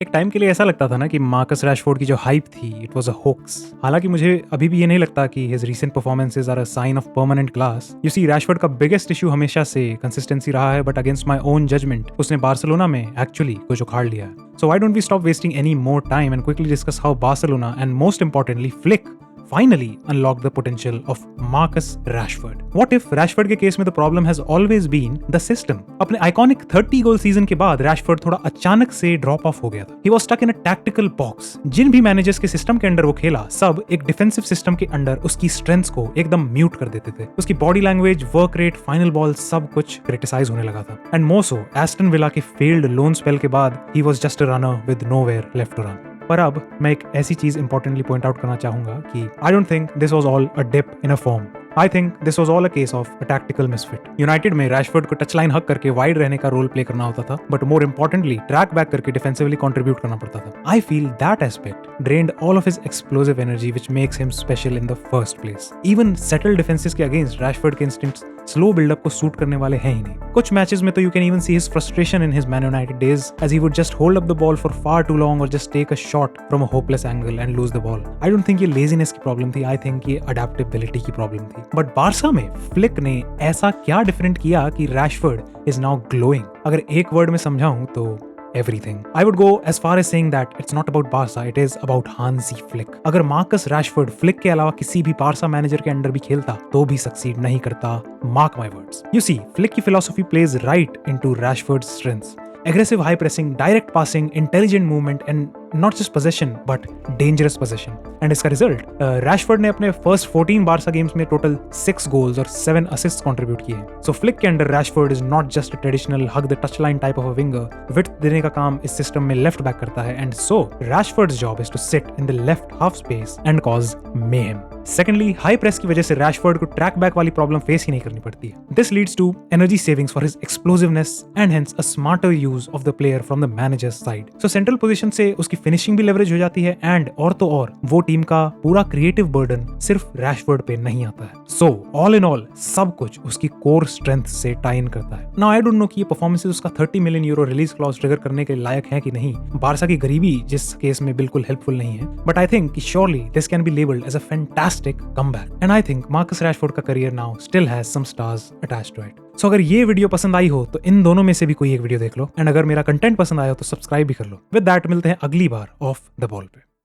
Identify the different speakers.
Speaker 1: एक टाइम के लिए ऐसा लगता था ना कि मार्कस रैशफोर्ड की जो हाइप थी इट वाज अ होक्स। हालांकि मुझे अभी भी ये नहीं लगता कि his recent performances are a sign of permanent class. You see, Rashford का बिगेस्ट इशू हमेशा से कंसिस्टेंसी रहा है, but against my own judgement उसने बार्सिलोना में एक्चुअली कुछ उखाड़ लिया है। So why don't we stop wasting any more time and quickly discuss how Barcelona and most importantly Flick finally unlock the potential of Marcus Rashford. What if Rashford के case में the problem has always been the system? अपने iconic 30 गोल season के बाद Rashford थोड़ा अचानक से drop of हो गया था। He was stuck in a tactical box. जिन भी मैनेजर्स के सिस्टम के अंडर वो खेला, सब एक डिफेंसिव सिस्टम के अंडर उसकी स्ट्रेंथ्स को एकदम म्यूट कर देते थे। उसकी body language, work rate, final ball सब कुछ क्रिटिसाइज होने लगा था। And more so Aston villa के फेल्ड लोन स्पेल के बाद he was just a runner with nowhere left to run. पर अब मैं एक ऐसी चीज इंपॉर्टेंटली पॉइंट आउट करना चाहूंगा कि I don't think this was all a dip in a form. I think this was all a case of a tactical misfit. United में रैशफोर्ड को टच लाइन हक करके वाइड रहने का role play करना होता था, but more importantly track back करके defensively contribute करना पड़ता था। I feel that aspect drained all of his explosive energy which makes him special in the first place. Even settled defences के अगेंस्ट रैशफोर्ड के instincts slow buildup को suit करने वाले हैं ही नहीं। कुछ मैचेस में तो you can even see his frustration in his Man United days as he would just hold up the ball for far too long और just take a shot from a hopeless angle and lose the ball. I don't think ये laziness की problem थी, I think ये adaptability की problem थी। But Barca में Flick ने ऐसा क्या डिफरेंट किया कि रैशफोर्ड इज नाउ ग्लोइंग? अगर एक वर्ड में समझाऊं तो everything. I would go as far as saying that it's not about Barca, it is about Hansi Flick. अगर मार्कस रैशफोर्ड फ्लिक के अलावा किसी भी बार्सा मैनेजर के अंडर भी खेलता तो भी सक्सीड नहीं करता। Mark my words. You see, flick की philosophy plays right into Rashford's strengths. Aggressive high pressing, direct passing, intelligent movement and not just possession but dangerous possession. And इसका result Rashford ने अपने फर्स्ट 14 बार्सा गेम्स में total 6 goals और 7 assists contribute किए। सो flick के under Rashford is not just a traditional hug the touch line type of a winger. Width देने का काम इस सिस्टम में लेफ्ट बैक करता है, and so Rashford's job is to sit in the left half space and cause mayhem. Secondly, high press की वजह से रैशफोर्ड को ट्रैक बैक वाली प्रॉब्लम फेस ही नहीं करनी पड़ती है। This leads to energy savings for his explosiveness and hence a smarter use of the player from the manager's side. So central position से उसकी फिनिशिंग भी लेवरेज हो जाती है, एंड और तो और वो टीम का पूरा क्रिएटिव बर्डन सिर्फ रैशफोर्ड पे नहीं आता है। सो ऑल इन ऑल सब कुछ उसकी कोर स्ट्रेंथ से टाई इन करता है। नाउ आई डोंट नो कि ये परफॉर्मेंसेस उसका 30 million euro release clause trigger करने के लायक है कि नहीं। बार्सा की गरीबी जिस केस में बिल्कुल हेल्पफुल नहीं है, but I think surely this can be labelled as a fantastic comeback. And I think Marcus Rashford का career now still has some stars attached to it. So अगर ये वीडियो पसंद आई हो तो इन दोनों में से भी कोई एक वीडियो देख लो, एंड अगर मेरा कंटेंट पसंद आया हो तो सब्सक्राइब भी कर लो। विद दैट मिलते हैं अगली बार ऑफ द बॉल पे।